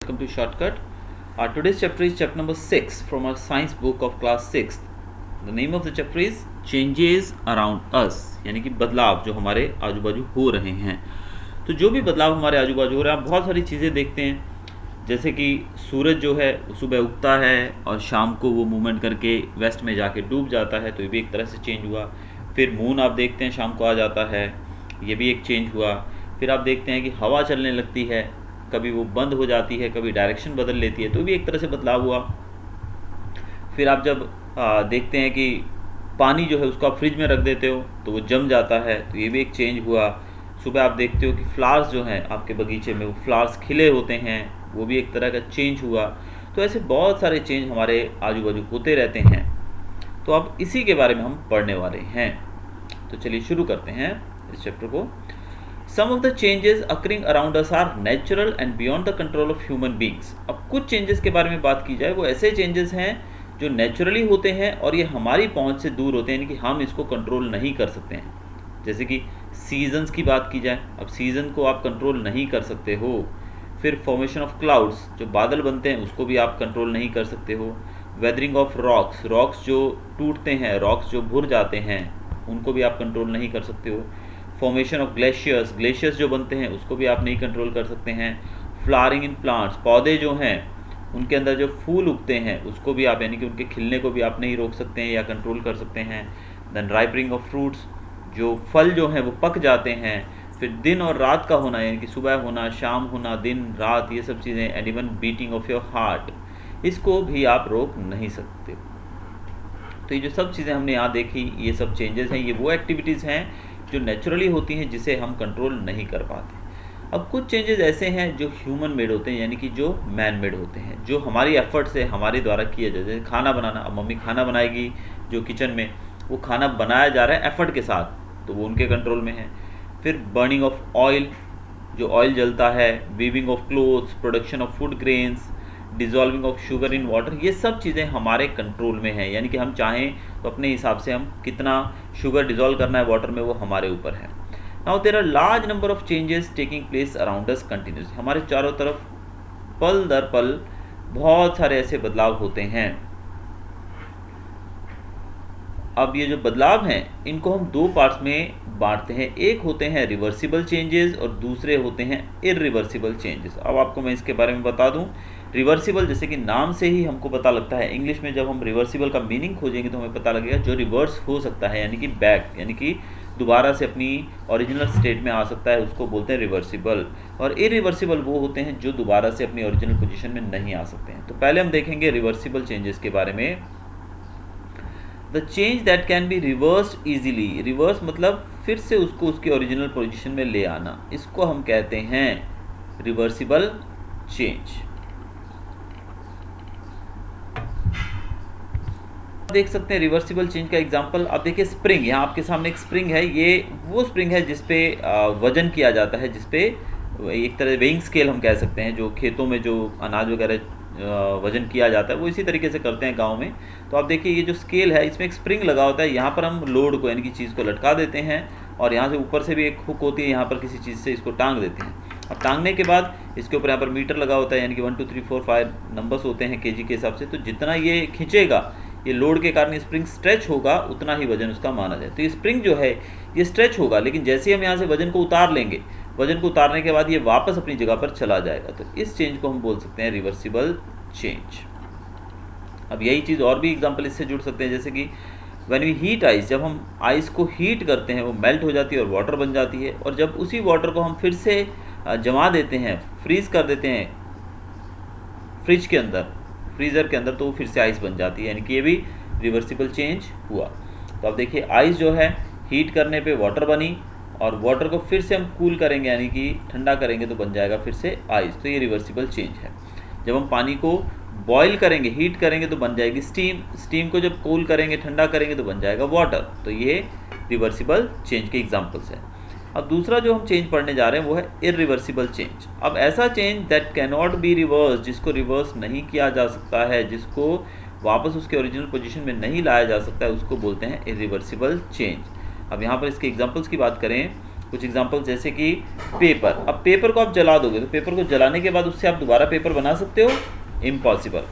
welcome to Shortcut. Today's chapter is chapter number 6 from our science book of class 6th. The name of the chapter is Changes Around Us, यानी कि बदलाव जो हमारे आजू बाजू हो रहे हैं। तो जो भी बदलाव हमारे आजू बाजू हो रहा है, आप बहुत सारी चीज़ें देखते हैं, जैसे कि सूरज जो है सुबह उगता है और शाम को वो मूवमेंट करके वेस्ट में जाके डूब जाता है, तो ये भी एक तरह से चेंज हुआ। फिर मून आप देखते हैं शाम को आ जाता है, ये भी एक चेंज हुआ। फिर आप देखते हैं कि हवा चलने लगती है, कभी वो बंद हो जाती है, कभी डायरेक्शन बदल लेती है, तो भी एक तरह से बदलाव हुआ। फिर आप जब देखते हैं कि पानी जो है उसको आप फ्रिज में रख देते हो तो वो जम जाता है, तो ये भी एक चेंज हुआ। सुबह आप देखते हो कि फ्लावर्स जो हैं आपके बगीचे में वो फ्लावर्स खिले होते हैं, वो भी एक तरह का चेंज हुआ। तो ऐसे बहुत सारे चेंज हमारे आजू बाजू होते रहते हैं। तो अब इसी के बारे में हम पढ़ने वाले हैं। तो चलिए शुरू करते हैं इस चैप्टर को। Some of the changes occurring around us are natural and beyond the control of human beings. अब कुछ चेंजेस के बारे में बात की जाए, वो ऐसे चेंजेस हैं जो नेचुरली होते हैं और ये हमारी पहुंच से दूर होते हैं, यानी कि हम इसको कंट्रोल नहीं कर सकते हैं। जैसे कि सीजन्स की बात की जाए, अब सीज़न को आप कंट्रोल नहीं कर सकते हो। फिर फॉर्मेशन ऑफ क्लाउड्स, जो बादल बनते हैं उसको भी आप कंट्रोल नहीं कर सकते हो। वेदरिंग ऑफ रॉक्स, रॉक्स जो टूटते हैं, रॉक्स जो भुर जाते हैं, उनको भी आप कंट्रोल नहीं कर सकते हो। फॉर्मेशन ऑफ ग्लेशियर्स, ग्लेशियर्स जो बनते हैं उसको भी आप नहीं कंट्रोल कर सकते हैं। फ्लावरिंग इन प्लांट्स, पौधे जो हैं उनके अंदर जो फूल उगते हैं उसको भी आप, यानी कि उनके खिलने को भी आप नहीं रोक सकते हैं या कंट्रोल कर सकते हैं। देन राइपनिंग ऑफ फ्रूट्स, जो फल जो हैं वो पक जाते हैं। फिर दिन और रात का होना, यानी कि सुबह होना, शाम होना, दिन रात, ये सब चीज़ें। And even beating of your heart, इसको भी आप रोक नहीं सकते। तो ये जो सब चीज़ें हमने यहाँ देखी, ये सब चेंजेस हैं, ये वो एक्टिविटीज़ हैं जो नेचुरली होती हैं जिसे हम कंट्रोल नहीं कर पाते। अब कुछ चेंजेस ऐसे हैं जो ह्यूमन मेड होते हैं, यानी कि जो मैन मेड होते हैं, जो हमारी एफर्ट से हमारे द्वारा किया जाए। जैसे खाना बनाना, अब मम्मी खाना बनाएगी जो किचन में, वो खाना बनाया जा रहा है एफर्ट के साथ, तो वो उनके कंट्रोल में है। फिर बर्निंग ऑफ ऑयल, जो ऑयल जलता है, weaving of clothes, production of food grains, dissolving of sugar in water, ये सब चीज़ें हमारे कंट्रोल में हैं। यानी कि हम चाहें तो अपने हिसाब से हम कितना शुगर डिज़ोल्व करना है वाटर में, वो हमारे ऊपर है। Now there are large number of changes taking place around us continuously, हमारे चारों तरफ पल दर पल बहुत सारे ऐसे बदलाव होते हैं। अब ये जो बदलाव हैं इनको हम दो पार्ट्स में बांटते हैं। एक होते हैं रिवर्सिबल चेंजेस और दूसरे होते हैं इरिवर्सिबल चेंजेस। अब आपको मैं इसके बारे में बता दूं। रिवर्सिबल, जैसे कि नाम से ही हमको पता लगता है, इंग्लिश में जब हम रिवर्सिबल का मीनिंग खोजेंगे तो हमें पता लगेगा जो रिवर्स हो सकता है, यानी कि बैक, यानी कि दोबारा से अपनी ओरिजिनल स्टेट में आ सकता है, उसको बोलते हैं रिवर्सिबल। और इरिवर्सिबल वो होते हैं जो दोबारा से अपनी ओरिजिनल पोजीशन में नहीं आ सकते हैं। तो पहले हम देखेंगे रिवर्सिबल चेंजेस के बारे में। The change that can be reversed easily, reverse मतलब फिर से उसको उसकी ओरिजिनल पोजीशन में ले आना, इसको हम कहते हैं रिवर्सिबल चेंज। देख सकते हैं रिवर्सिबल चेंज का एग्जांपल। आप देखिए स्प्रिंग, यहाँ आपके सामने एक स्प्रिंग है, ये वो स्प्रिंग है जिसपे वजन किया जाता है, जिसपे एक तरह वेइंग स्केल हम कह सकते हैं, जो खेतों में जो अनाज वगैरह वजन किया जाता है वो इसी तरीके से करते हैं गांव में। तो आप देखिए ये जो स्केल है इसमें एक स्प्रिंग लगा होता है, यहाँ पर हम लोड को, यानी कि चीज़ को लटका देते हैं और यहाँ से ऊपर से भी एक हुक होती है, यहाँ पर किसी चीज़ से इसको टांग देते हैं। अब टांगने के बाद इसके ऊपर यहाँ पर मीटर लगा होता है, यानी कि 1 2 3 4 5 नंबर्स होते हैं केजी के हिसाब से। तो जितना ये खींचेगा, ये लोड के कारण स्प्रिंग स्ट्रेच होगा, उतना ही वजन उसका माना जाए। तो ये स्प्रिंग जो है ये स्ट्रेच होगा, लेकिन जैसे ही हम यहाँ से वजन को उतार लेंगे, वजन को उतारने के बाद ये वापस अपनी जगह पर चला जाएगा। तो इस चेंज को हम बोल सकते हैं रिवर्सिबल चेंज। अब यही चीज़ और भी एग्जांपल इससे जुड़ सकते हैं, जैसे कि व्हेन वी हीट आइस, जब हम आइस को हीट करते हैं वो मेल्ट हो जाती है और वाटर बन जाती है, और जब उसी वाटर को हम फिर से जमा देते हैं, फ्रीज कर देते हैं फ्रिज के अंदर, फ्रीज़र के अंदर, तो वो फिर से आइस बन जाती है, यानी कि ये भी रिवर्सिबल चेंज हुआ। तो अब देखिए आइस जो है हीट करने पे वाटर बनी, और वाटर को फिर से हम कूल करेंगे, यानी कि ठंडा करेंगे तो बन जाएगा फिर से आइस। तो ये रिवर्सिबल चेंज है। जब हम पानी को बॉईल करेंगे, हीट करेंगे तो बन जाएगी स्टीम, स्टीम को जब कूल करेंगे, ठंडा करेंगे तो बन जाएगा वाटर। तो ये रिवर्सिबल चेंज के एग्जाम्पल्स हैं। अब दूसरा जो हम चेंज पढ़ने जा रहे हैं वो है इरिवर्सिबल चेंज। अब ऐसा change that can not be reverse, जिसको रिवर्स नहीं किया जा सकता है, जिसको वापस उसके ओरिजिनल पोजीशन में नहीं लाया जा सकता है, उसको बोलते हैं इरिवर्सिबल चेंज। अब यहाँ पर इसके एग्जांपल्स की बात करें कुछ एग्जांपल जैसे कि पेपर। अब पेपर को आप जला दोगे तो पेपर को जलाने के बाद उससे आप दोबारा पेपर बना सकते हो? इम्पॉसिबल।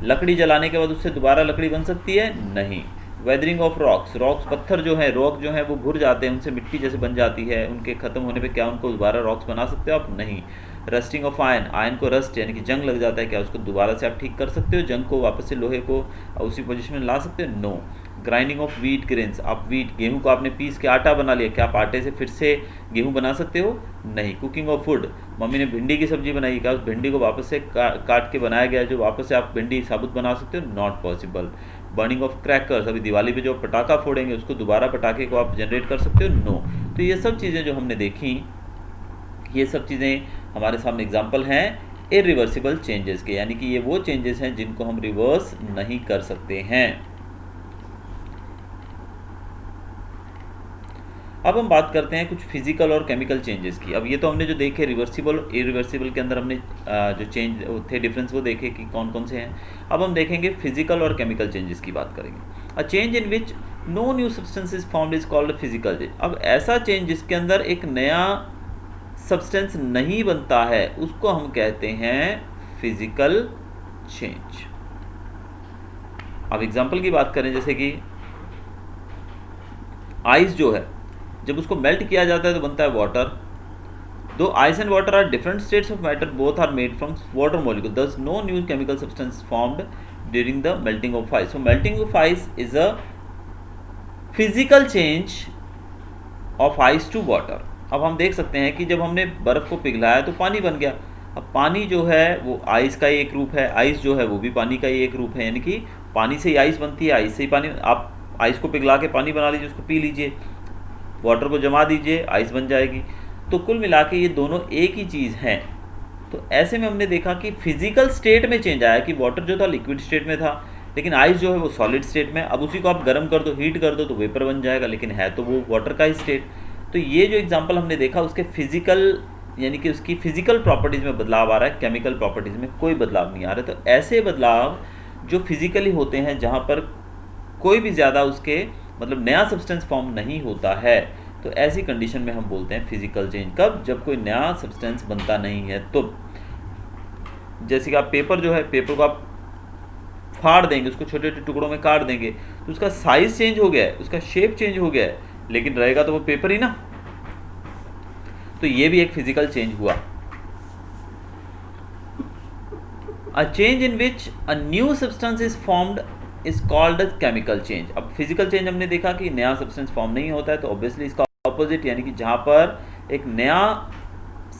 लकड़ी जलाने के बाद उससे दोबारा लकड़ी बन सकती है? नहीं। वेदरिंग ऑफ रॉक्स, रॉक्स पत्थर जो है, रॉक जो है वो भुर जाते हैं, उनसे मिट्टी जैसे बन जाती है, उनके ख़त्म होने पे क्या उनको दोबारा रॉक्स बना सकते हो आप? नहीं। रस्टिंग ऑफ आयन, आयन को रस्ट यानी कि जंग लग जाता है, क्या उसको दोबारा से आप ठीक कर सकते हो? जंग को वापस से लोहे को उसी पोजीशन में ला सकते हो? No. Grinding of wheat grains, आप वीट गेहूं को आपने पीस के आटा बना लिया, क्या आप आटे से फिर से गेहूं बना सकते हो? नहीं। कुकिंग ऑफ फूड, मम्मी ने भिंडी की सब्जी बनाई, क्या उस भिंडी को वापस से काट के बनाया गया जो वापस से आप भिंडी साबुत बना सकते हो? Not possible. Burning of crackers, अभी दिवाली पे जो पटाखा फोड़ेंगे उसको दोबारा पटाखे को आप जनरेट कर सकते हो? नो। तो ये सब चीज़ें जो हमने देखी, ये सब चीज़ें हमारे सामने एग्जाम्पल हैं इरिवर्सिबल चेंजेस के, यानी कि ये वो चेंजेस हैं जिनको हम रिवर्स नहीं कर सकते हैं। अब हम बात करते हैं कुछ फिजिकल और केमिकल चेंजेस की। अब ये तो हमने जो देखे रिवर्सिबल और इरिवर्सिबल के अंदर हमने जो चेंज थे डिफरेंस वो देखे कि कौन कौन से हैं। अब हम देखेंगे फिजिकल और केमिकल चेंजेस की बात करेंगे। A change in which no new substance is formed is called physical change. अब ऐसा चेंज जिसके अंदर एक नया सब्सटेंस नहीं बनता है उसको हम कहते हैं फिजिकल चेंज। अब एग्जांपल की बात करें, जैसे कि आइस जो है जब उसको मेल्ट किया जाता है तो बनता है वाटर। दो ice and water are different states of matter, both are made from water molecule, thus no new chemical substance formed during the melting of ice. So melting of ice is a physical change of ice to water. अब हम देख सकते हैं कि जब हमने बर्फ़ को पिघलाया तो पानी बन गया। अब पानी जो है वो आइस का ही एक रूप है, आइस जो है वो भी पानी का ही एक रूप है, यानी कि पानी से ही आइस बनती है, आइस से ही पानी। आप आइस को पिघला के पानी बना लीजिए, उसको पी लीजिए, वाटर को जमा दीजिए, आइस बन जाएगी। तो कुल मिला के ये दोनों एक ही चीज़ हैं। तो ऐसे में हमने देखा कि फिजिकल स्टेट में चेंज आया कि वाटर जो था लिक्विड स्टेट में था, लेकिन आइस जो है वो सॉलिड स्टेट में। अब उसी को आप गर्म कर दो, हीट कर दो तो वेपर बन जाएगा, लेकिन है तो वो वाटर का ही स्टेट। तो ये जो एग्जांपल हमने देखा उसके फिजिकल यानी कि उसकी फिजिकल प्रॉपर्टीज़ में बदलाव आ रहा है, केमिकल प्रॉपर्टीज़ में कोई बदलाव नहीं आ रहा। तो ऐसे बदलाव जो फिजिकली होते हैं जहाँ पर कोई भी ज़्यादा उसके मतलब नया सब्सटेंस फॉर्म नहीं होता है, तो ऐसी कंडीशन में हम बोलते हैं फिजिकल चेंज। कब? जब कोई नया सब्सटेंस बनता नहीं है। तो जैसे कि आप पेपर जो है, पेपर को आप फाड़ देंगे, उसको छोटे छोटे टुकड़ों में काट देंगे तो उसका साइज चेंज हो गया है, उसका शेप चेंज हो गया है, लेकिन रहेगा तो वो पेपर ही ना। तो ये भी एक फिजिकल चेंज हुआ। अ change in which a new substance is formed is called a chemical change. अब फिजिकल चेंज हमने देखा कि नया सब्सटेंस फॉर्म नहीं होता है, तो ऑब्वियसली इसका ऑपोजिट यानी कि जहां पर एक नया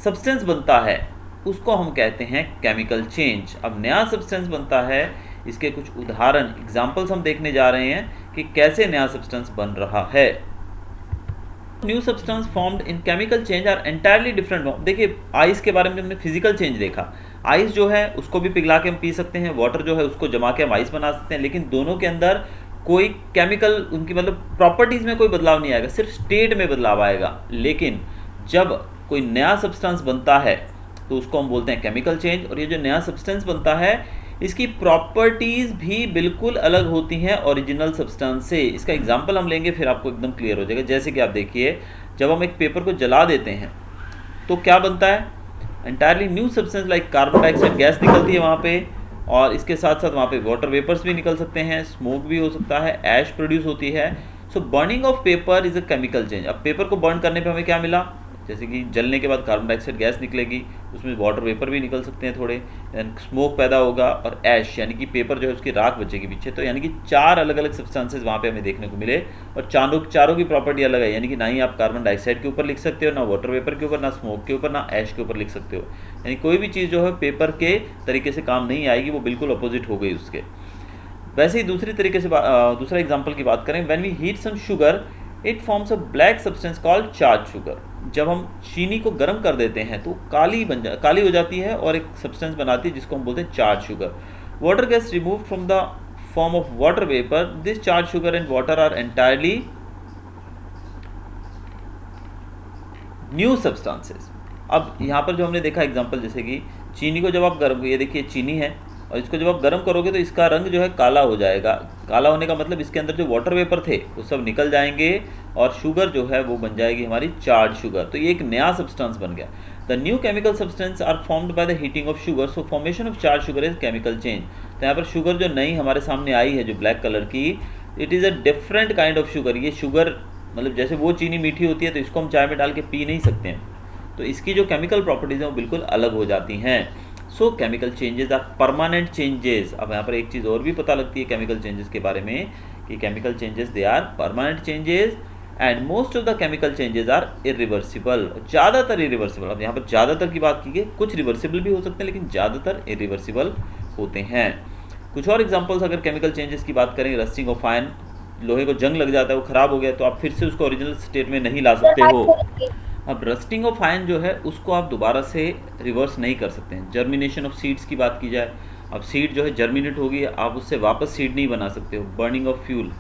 सब्सटेंस बनता है उसको हम कहते हैं केमिकल चेंज। अब नया सब्सटेंस बनता है, इसके कुछ उदाहरण एग्जांपल्स हम देखने जा रहे हैं कि कैसे नया सब्सटेंस बन रहा है। New substance formed in chemical change are entirely different. देखिए आइस के बारे में हमने फिजिकल चेंज देखा, आइस जो है उसको भी पिघला के हम पी सकते हैं, वाटर जो है उसको जमा के हम आइस बना सकते हैं, लेकिन दोनों के अंदर कोई केमिकल उनकी मतलब प्रॉपर्टीज़ में कोई बदलाव नहीं आएगा, सिर्फ स्टेट में बदलाव आएगा। लेकिन जब कोई नया सब्सटेंस बनता है तो उसको हम बोलते हैं केमिकल चेंज। और ये जो नया सब्सटेंस बनता है इसकी प्रॉपर्टीज़ भी बिल्कुल अलग होती हैं ओरिजिनल सब्सटेंस से। इसका एग्जांपल हम लेंगे फिर आपको एकदम क्लियर हो जाएगा। जैसे कि आप देखिए, जब हम एक पेपर को जला देते हैं तो क्या बनता है? Entirely new substance like carbon dioxide gas निकलती है वहाँ पे, और इसके साथ साथ वहाँ पे वाटर वेपर्स भी निकल सकते हैं, स्मोक भी हो सकता है, ऐश प्रोड्यूस होती है। So burning of paper is a chemical change. अब पेपर को बर्न करने पे हमें क्या मिला? जैसे कि जलने के बाद कार्बन डाइऑक्साइड गैस निकलेगी, उसमें वाटर वेपर भी निकल सकते हैं थोड़े, स्मोक पैदा होगा, और ऐश यानी कि पेपर जो है उसकी राख बचेगी पीछे। तो यानी कि चार अलग अलग सब्सटेंसेज वहाँ पे हमें देखने को मिले, और चारों की प्रॉपर्टी अलग है। यानी कि ना ही आप कार्बन डाइऑक्साइड के ऊपर लिख सकते हो, ना वाटर वेपर के ऊपर, ना स्मोक के ऊपर, ना ऐश के ऊपर लिख सकते हो। यानी कोई भी चीज़ जो है पेपर के तरीके से काम नहीं आएगी, वो बिल्कुल अपोजिट हो गई उसके। वैसे ही दूसरी तरीके से दूसरा एग्जाम्पल की बात करें, when we heat some sugar it forms a black substance called charred sugar. जब हम चीनी को गर्म कर देते हैं तो काली हो जाती है और एक सब्सटेंस बनाती है जिसको हम बोलते हैं charred sugar. Water gas remove from the form of water vapour, this charred sugar and water are entirely new substances. अब यहाँ पर जो हमने देखा एग्जांपल, जैसे कि चीनी को जब आप गर्म, ये देखिए चीनी है, और इसको जब आप गर्म करोगे तो इसका रंग जो है काला हो जाएगा। काला होने का मतलब इसके अंदर जो वाटर वेपर थे वो सब निकल जाएंगे और शुगर जो है वो बन जाएगी हमारी चार्ड शुगर। तो ये एक नया सब्सटेंस बन गया। The new chemical substance are formed by the heating of sugar, so formation of charred sugar is chemical change. तो यहाँ पर शुगर जो नई हमारे सामने आई है जो ब्लैक कलर की, it is a different kind of sugar. ये शुगर मतलब जैसे वो चीनी मीठी होती है तो इसको हम चाय में डाल के पी नहीं सकते हैं, तो इसकी जो केमिकल प्रॉपर्टीज़ हैं वो बिल्कुल अलग हो जाती हैं। So chemical changes are permanent changes. अब यहाँ पर एक चीज़ और भी पता लगती है केमिकल चेंजेस के बारे में कि chemical changes they are permanent changes and most of the chemical changes are irreversible, ज़्यादातर इरिवर्सिबल। अब यहाँ पर ज़्यादातर की बात की गई, कुछ रिवर्सिबल भी हो सकते हैं लेकिन ज़्यादातर इरिवर्सिबल होते हैं। कुछ और एग्जांपल्स अगर केमिकल चेंजेस की बात करें, रस्टिंग ऑफ आयरन, लोहे को जंग लग जाता है, वो ख़राब हो गया तो आप फिर से उसको ओरिजिनल स्टेट में नहीं ला सकते हो। अब रस्टिंग ऑफ आयरन जो है उसको आप दोबारा से रिवर्स नहीं कर सकते हैं। जर्मिनेशन ऑफ सीड्स की बात की जाए, अब सीड जो है जर्मिनेट होगी, आप उससे वापस सीड नहीं बना सकते हो। बर्निंग ऑफ फ्यूल,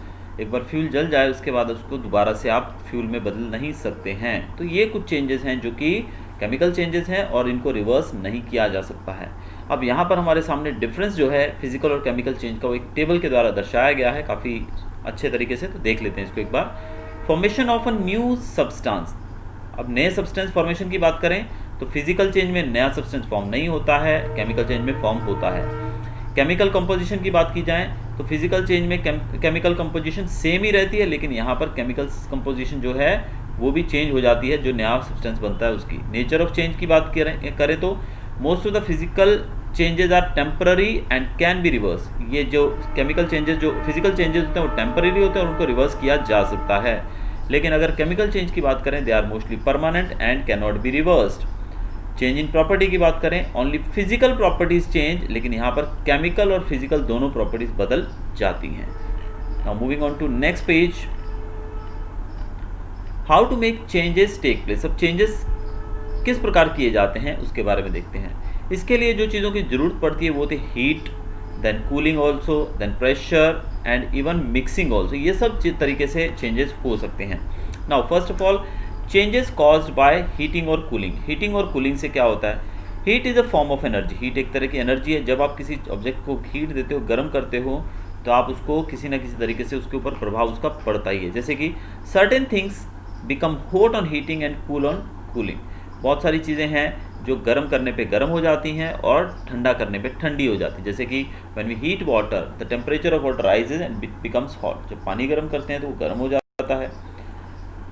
एक बार फ्यूल जल जाए उसके बाद उसको दोबारा से आप फ्यूल में बदल नहीं सकते हैं। तो ये कुछ चेंजेस हैं जो कि केमिकल चेंजेस हैं और इनको रिवर्स नहीं किया जा सकता है। अब यहाँ पर हमारे सामने डिफरेंस जो है फिजिकल और केमिकल चेंज का वो एक टेबल के द्वारा दर्शाया गया है काफ़ी अच्छे तरीके से, तो देख लेते हैं इसको एक बार। Formation of a new substance. अब नए सब्सटेंस फॉर्मेशन की बात करें तो फिजिकल चेंज में नया सब्सटेंस फॉर्म नहीं होता है, केमिकल चेंज में फॉर्म होता है। केमिकल कंपोजिशन की बात की जाए तो फिजिकल चेंज में केमिकल कंपोजिशन सेम ही रहती है, लेकिन यहाँ पर केमिकल कंपोजिशन जो है वो भी चेंज हो जाती है जो नया सब्सटेंस बनता है उसकी। नेचर ऑफ चेंज की बात करें तो most of the physical changes are temporary and can be reverse. ये जो केमिकल चेंजेस जो फिजिकल चेंजेस होते हैं वो टेम्पररी होते हैं और उनको रिवर्स किया जा सकता है, लेकिन अगर केमिकल चेंज की बात करें they are mostly permanent and can not be reversed. Change in property की बात करें, ओनली फिजिकल प्रॉपर्टीज चेंज, लेकिन यहाँ पर केमिकल और फिजिकल दोनों प्रॉपर्टीज बदल जाती हैं। Now moving on to next page, how to make changes take place. अब चेंजेस किस प्रकार किए जाते हैं उसके बारे में देखते हैं। इसके लिए जो चीज़ों की ज़रूरत पड़ती है वो थे heat, then cooling also, then pressure and even mixing also. ये सब तरीके से चेंजेस हो सकते हैं। Now first of all changes caused by heating और कूलिंग। हीटिंग और कूलिंग से क्या होता है, heat is a form of energy. Heat एक तरह की एनर्जी है। जब आप किसी ऑब्जेक्ट को हीट देते हो, गर्म करते हो, तो आप उसको किसी ना किसी तरीके से उसके ऊपर प्रभाव उसका पड़ता ही है। जैसे कि certain things become hot on heating and cool on cooling. बहुत सारी चीज़ें हैं जो गर्म करने पे गर्म हो जाती हैं और ठंडा करने पे ठंडी हो जाती है। जैसे कि when we heat water the temperature of water rises and becomes hot. जब पानी गर्म करते हैं तो वो गर्म हो जाता है।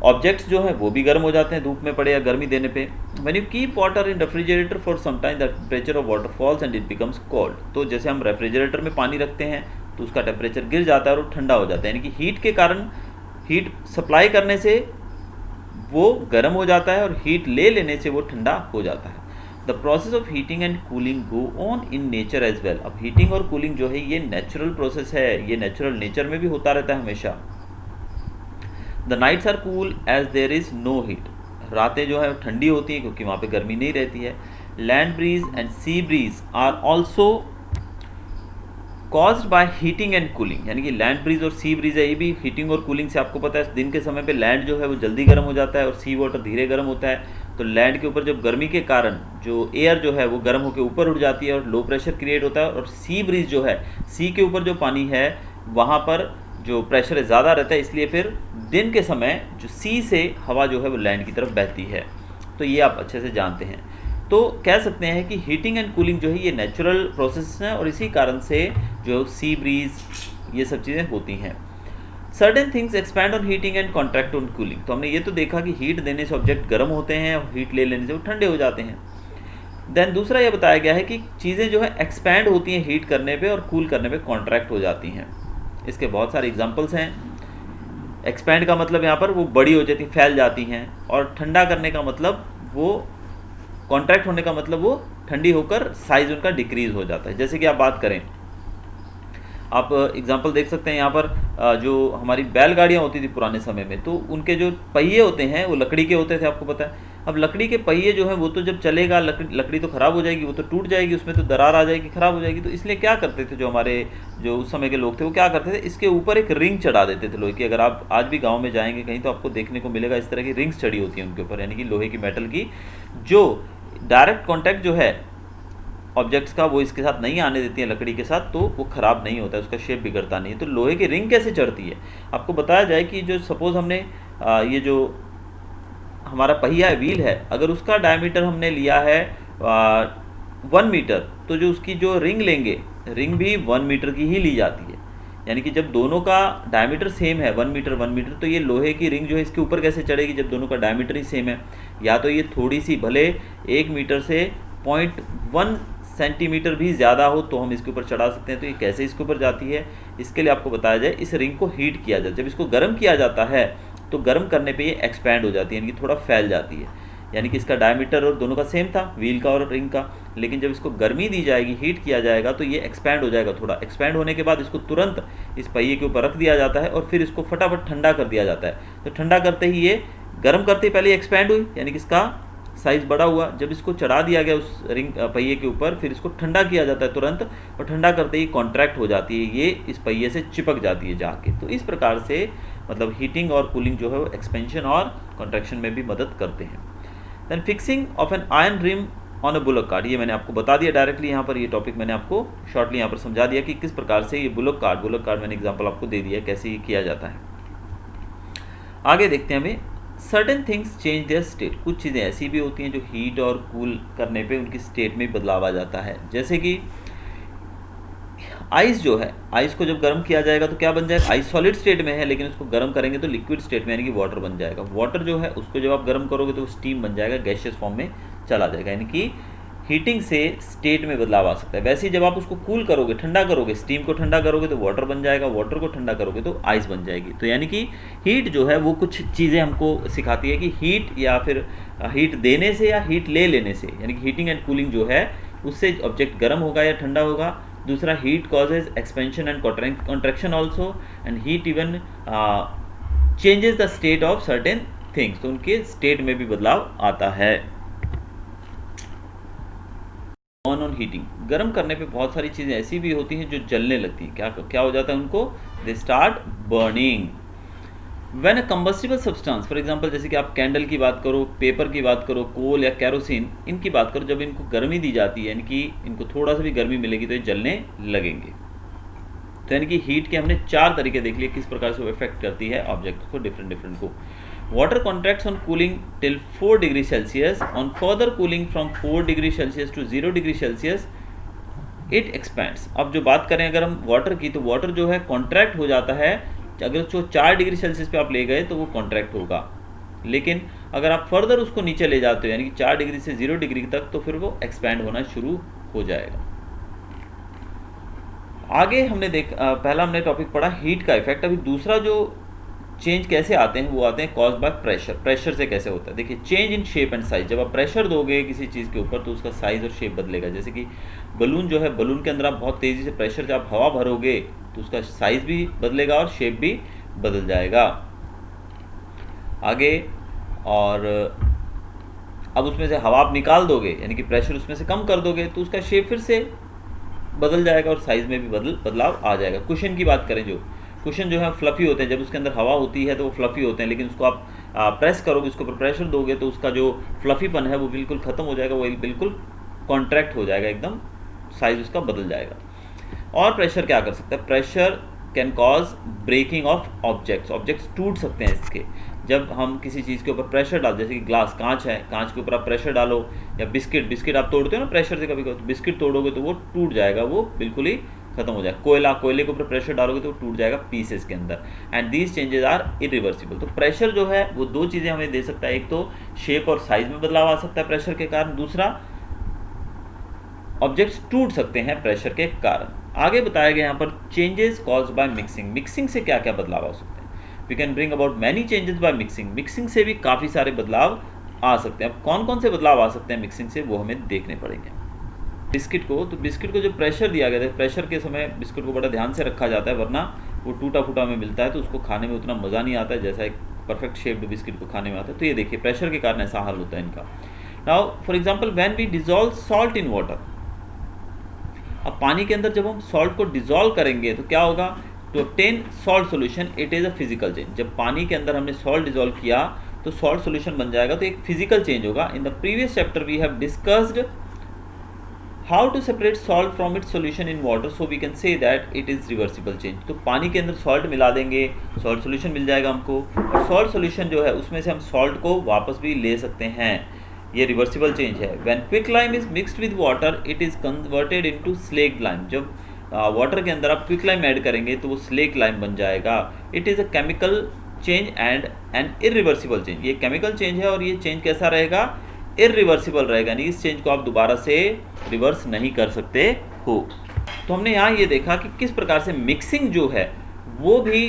ऑब्जेक्ट्स जो है वो भी गर्म हो जाते हैं धूप में पड़े या गर्मी देने पे। When you keep water in refrigerator for some time the temperature of water falls and it becomes cold. तो जैसे हम रेफ्रिजरेटर में पानी रखते हैं तो उसका टेम्परेचर गिर जाता है और वो ठंडा हो जाता है, यानी कि हीट के कारण, हीट सप्लाई करने से वो गर्म हो जाता है और हीट ले लेने से वो ठंडा हो जाता है। The process of heating and cooling go on in nature as well. अब हीटिंग और कूलिंग जो है ये नेचुरल प्रोसेस है, ये नेचुरल नेचर में भी होता रहता है हमेशा। The nights are cool as there is no heat. रातें जो है ठंडी होती हैं क्योंकि वहाँ पे गर्मी नहीं रहती है। Land breeze and sea breeze are also caused by heating and cooling, यानी कि लैंड ब्रीज और सी ब्रीज है ये भी हीटिंग और कूलिंग से। आपको पता है दिन के समय पे लैंड जो है वो जल्दी गर्म हो जाता है और सी वाटर धीरे गर्म होता है। तो लैंड के ऊपर जब गर्मी के कारण जो एयर जो है वो गर्म होकर ऊपर उठ जाती है और लो प्रेशर क्रिएट होता है। और सी ब्रीज जो है, सी के ऊपर जो पानी है वहाँ पर जो प्रेशर ज़्यादा रहता है, इसलिए फिर दिन के समय जो सी से हवा जो है वो लैंड की तरफ बहती है। तो ये आप अच्छे से जानते हैं। तो कह सकते हैं कि हीटिंग एंड कूलिंग जो है ये नेचुरल प्रोसेस है और इसी कारण से जो सी ब्रीज ये सब चीज़ें होती हैं। Certain things expand on heating and contract on cooling. तो हमने ये तो देखा कि हीट देने से ऑब्जेक्ट गर्म होते हैं और हीट ले लेने से वो ठंडे हो जाते हैं। देन दूसरा ये बताया गया है कि चीज़ें जो है एक्सपैंड होती हैं हीट करने पे और कूल करने पे कॉन्ट्रैक्ट हो जाती हैं। इसके बहुत सारे एग्जांपल्स हैं। एक्सपैंड का मतलब यहाँ पर वो बड़ी हो जाती, फैल जाती हैं, और ठंडा करने का मतलब वो कॉन्ट्रैक्ट होने का मतलब वो ठंडी होकर साइज उनका डिक्रीज हो जाता है। जैसे कि आप बात करें, आप एग्जांपल देख सकते हैं यहाँ पर जो हमारी बैलगाड़ियाँ होती थी पुराने समय में, तो उनके जो पहिए होते हैं वो लकड़ी के होते थे, आपको पता है। अब लकड़ी के पहिए जो है वो तो जब चलेगा लकड़ी तो ख़राब हो जाएगी, वो तो टूट जाएगी, उसमें तो दरार आ जाएगी, ख़राब हो जाएगी। तो इसलिए क्या करते थे जो हमारे जो उस समय के लोग थे वो क्या करते थे, इसके ऊपर एक रिंग चढ़ा देते थे लोहे की। अगर आप आज भी गाँव में जाएंगे कहीं तो आपको देखने को मिलेगा इस तरह की रिंग्स चढ़ी होती है उनके ऊपर, यानी कि लोहे की मेटल की, जो डायरेक्ट कॉन्टैक्ट जो है ऑब्जेक्ट्स का वो इसके साथ नहीं आने देती है लकड़ी के साथ, तो वो ख़राब नहीं होता है, उसका शेप बिगड़ता नहीं है। तो लोहे की रिंग कैसे चढ़ती है, आपको बताया जाए कि जो सपोज़ हमने ये जो हमारा पहिया है, व्हील है, अगर उसका डायमीटर हमने लिया है 1 मीटर, तो जो उसकी जो रिंग लेंगे, रिंग भी 1 मीटर की ही ली जाती है। यानी कि जब दोनों का डायमीटर सेम है 1 मीटर 1 मीटर, तो ये लोहे की रिंग जो है इसके ऊपर कैसे चढ़ेगी जब दोनों का डायमीटर ही सेम है। या तो ये थोड़ी सी भले 1 मीटर से 0.1 सेंटीमीटर भी ज़्यादा हो तो हम इसके ऊपर चढ़ा सकते हैं। तो ये कैसे इसके ऊपर जाती है, इसके लिए आपको बताया जाए, इस रिंग को हीट किया जाए। जब इसको गर्म किया जाता है तो गर्म करने पे ये एक्सपैंड हो जाती है, यानी कि थोड़ा फैल जाती है। यानी कि इसका डायमीटर और दोनों का सेम था, व्हील का और रिंग का, लेकिन जब इसको गर्मी दी जाएगी, हीट किया जाएगा, तो ये एक्सपैंड हो जाएगा। थोड़ा एक्सपैंड होने के बाद इसको तुरंत इस पहिए के ऊपर रख दिया जाता है और फिर इसको फटाफट ठंडा कर दिया जाता है। तो ठंडा करते ही ये, गर्म करते ही पहले एक्सपैंड हुई, यानी कि इसका साइज़ बड़ा हुआ। जब इसको चढ़ा दिया गया उस रिंग पहिए के ऊपर, फिर इसको ठंडा किया जाता है तुरंत, और ठंडा करते ही कॉन्ट्रैक्ट हो जाती है, ये इस पहिए से चिपक जाती है जाके। तो इस प्रकार से मतलब हीटिंग और कूलिंग जो है वो एक्सपेंशन और कॉन्ट्रैक्शन में भी मदद करते हैं। Then fixing of an iron rim on a bullock cart, ये मैंने आपको बता दिया डायरेक्टली यहाँ पर, ये टॉपिक मैंने आपको शॉर्टली यहाँ पर समझा दिया कि किस प्रकार से ये बुलक कार्ट मैंने एग्जांपल आपको दे दिया कैसे ये किया जाता है। आगे देखते हैं हमें, certain things change their state, कुछ चीज़ें ऐसी भी होती हैं जो हीट और कूल करने पे उनकी स्टेट में बदलाव आ जाता है। जैसे कि आइस जो है, आइस को जब गर्म किया जाएगा तो क्या बन जाएगा, आइस सॉलिड स्टेट में है, लेकिन उसको गर्म करेंगे तो लिक्विड स्टेट में, यानी कि वाटर बन जाएगा। वाटर जो है उसको जब आप गर्म करोगे तो स्टीम बन जाएगा, गैसियस फॉर्म में चला जाएगा, यानी कि हीटिंग से स्टेट में बदलाव आ सकता है। वैसे ही जब आप उसको कूल करोगे, ठंडा करोगे, स्टीम को ठंडा करोगे तो वाटर बन जाएगा, वाटर को ठंडा करोगे तो आइस बन जाएगी। तो यानी कि हीट जो है वो कुछ चीज़ें हमको सिखाती है कि हीट या फिर हीट देने से या हीट ले लेने से, यानी कि हीटिंग एंड कूलिंग जो है उससे ऑब्जेक्ट गर्म होगा या ठंडा होगा। दूसरा, heat causes expansion and contraction also, and heat even changes the state of certain things, तो उनके स्टेट में भी बदलाव आता है। ऑन हीटिंग, गर्म करने पे बहुत सारी चीज़ें ऐसी भी होती हैं जो जलने लगती हैं। क्या हो जाता है उनको, they start burning. When a combustible substance, for example जैसे कि आप कैंडल की बात करो, पेपर की बात करो, कोल या कैरोसिन, इनकी बात करो, जब इनको गर्मी दी जाती है, यानी कि इनको थोड़ा सा भी गर्मी मिलेगी तो ये जलने लगेंगे। तो यानी कि हीट के हमने 4 तरीके देख लिए किस प्रकार से वो इफेक्ट करती है ऑब्जेक्ट को, डिफरेंट को। Water contracts on cooling till 4 degree Celsius, on further cooling from 4 degree Celsius to 0 degree Celsius it expands. अब जो बात करें अगर हम वाटर की, तो वाटर जो है कॉन्ट्रैक्ट हो जाता है, अगर उसको 4 डिग्री सेल्सियस पे आप ले गए तो वो कॉन्ट्रैक्ट होगा, लेकिन अगर आप फर्दर उसको नीचे ले जाते हो, यानी कि 4 डिग्री से 0 डिग्री तक, तो फिर वो एक्सपैंड होना शुरू हो जाएगा। आगे हमने पहला हमने टॉपिक पढ़ा हीट का इफेक्ट। अभी दूसरा जो चेंज कैसे आते हैं वो आते हैं कॉज बाय प्रेशर। प्रेशर से कैसे होता है, देखिए, change in shape and size, जब आप प्रेशर दोगे किसी चीज़ के ऊपर तो उसका साइज और शेप बदलेगा। जैसे कि बलून जो है, बलून के अंदर आप बहुत तेज़ी से प्रेशर से आप हवा भरोगे तो उसका साइज भी बदलेगा और शेप भी बदल जाएगा। आगे, और अब उसमें से हवा आप निकाल दोगे, यानी कि प्रेशर उसमें से कम कर दोगे, तो उसका शेप फिर से बदल जाएगा और साइज़ में भी बदलाव आ जाएगा। कुशन की बात करें, जो कुशन जो है फ्लफ़ी होते हैं, जब उसके अंदर हवा होती है तो वो फ्लफ़ी होते हैं, लेकिन उसको आप प्रेस करोगे, उसके ऊपर प्रेशर दोगे तो उसका जो फ्लफ़ीपन है वो बिल्कुल ख़त्म हो जाएगा, वो बिल्कुल कॉन्ट्रैक्ट हो जाएगा, एकदम साइज़ उसका बदल जाएगा। और प्रेशर क्या कर सकता है, pressure can cause breaking of objects टूट सकते हैं इसके। जब हम किसी चीज़ के ऊपर प्रेशर डाल, जैसे कि ग्लास, कांच है, कांच के ऊपर आप प्रेशर डालो, या बिस्किट आप तोड़ते हो ना प्रेशर से, कभी कभी बिस्किट तोड़ोगे तो वो टूट जाएगा, वो बिल्कुल ही खत्म हो जाएगा। कोयले के ऊपर प्रेशर डालोगे तो वो टूट जाएगा पीसेस के अंदर, and these changes are irreversible. तो प्रेशर जो है वो 2 चीज़ें हमें दे सकता है, एक तो शेप और साइज में बदलाव आ सकता है प्रेशर के कारण, दूसरा ऑब्जेक्ट्स टूट सकते हैं प्रेशर के कारण। आगे बताया गया यहाँ पर changes caused by mixing. Mixing से क्या क्या बदलाव आ सकते हैं, we can bring about many changes by mixing. Mixing से भी काफ़ी सारे बदलाव आ सकते हैं। अब कौन कौन से बदलाव आ सकते हैं मिक्सिंग से, वो हमें देखने पड़ेंगे। बिस्किट को जो प्रेशर दिया गया था, प्रेशर के समय बिस्किट को बड़ा ध्यान से रखा जाता है, वरना वो टूटा फूटा में मिलता है तो उसको खाने में उतना मज़ा नहीं आता है जैसा एक परफेक्ट शेप्ड बिस्किट को खाने में आता है। तो ये देखिए, प्रेशर के कारण ऐसा हाल होता है इनका। Now for example, when we dissolve salt in water, अब पानी के अंदर जब हम सॉल्ट को डिजॉल्व करेंगे तो क्या होगा, to obtain salt solution it is a physical change. जब पानी के अंदर हमने सॉल्ट डिजॉल्व किया तो सॉल्ट सोल्यूशन बन जाएगा, तो एक फिजिकल चेंज होगा। In the previous chapter we have discussed how to separate salt from its solution in water so we can say that it is reversible change. तो पानी के अंदर सॉल्ट मिला देंगे, सॉल्ट सोल्यूशन मिल जाएगा हमको, और सॉल्ट सोल्यूशन जो है उसमें से हम सॉल्ट को वापस भी ले सकते हैं, ये रिवर्सिबल चेंज है। When quick lime is mixed with water it is converted into slaked lime. जब वाटर के अंदर आप क्विक लाइम ऐड करेंगे तो वो स्लेक लाइम बन जाएगा। It is a chemical change and an irreversible change. ये केमिकल चेंज है और ये चेंज कैसा रहेगा, इरिवर्सिबल रहेगा, यानी इस चेंज को आप दोबारा से रिवर्स नहीं कर सकते हो। तो हमने यहाँ ये देखा कि किस प्रकार से मिक्सिंग जो है वो भी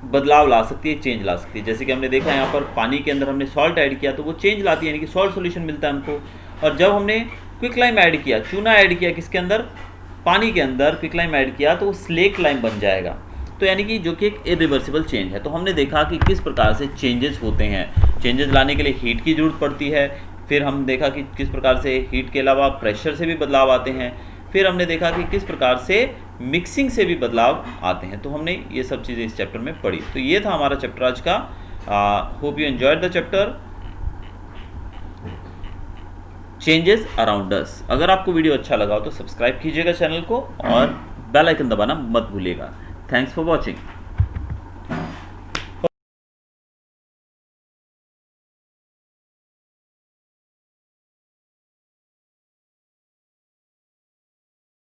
बदलाव ला सकती है, चेंज ला सकती है। जैसे कि हमने देखा यहाँ पर पानी के अंदर हमने सॉल्ट ऐड किया तो वो चेंज लाती है, यानी कि सॉल्ट सोल्यूशन मिलता है हमको। और जब हमने क्विक लाइम ऐड किया, चूना ऐड किया किसके अंदर, पानी के अंदर क्विक लाइम ऐड किया तो वो स्लेक लाइम बन जाएगा। तो यानी कि जो कि एक इरिवर्सिबल चेंज है। तो हमने देखा कि किस प्रकार से चेंजेस होते हैं। चेंजेस लाने के लिए हीट की ज़रूरत पड़ती है। फिर हम देखा कि किस प्रकार से हीट के अलावा प्रेशर से भी बदलाव आते हैं। फिर हमने देखा कि किस प्रकार से मिक्सिंग से भी बदलाव आते हैं। तो हमने ये सब चीज़ें इस चैप्टर में पढ़ी। तो ये था हमारा चैप्टर आज का। Hope you enjoyed the chapter changes around us. अगर आपको वीडियो अच्छा लगा हो तो सब्सक्राइब कीजिएगा चैनल को और बेल आइकन दबाना मत भूलिएगा। Thanks for watching.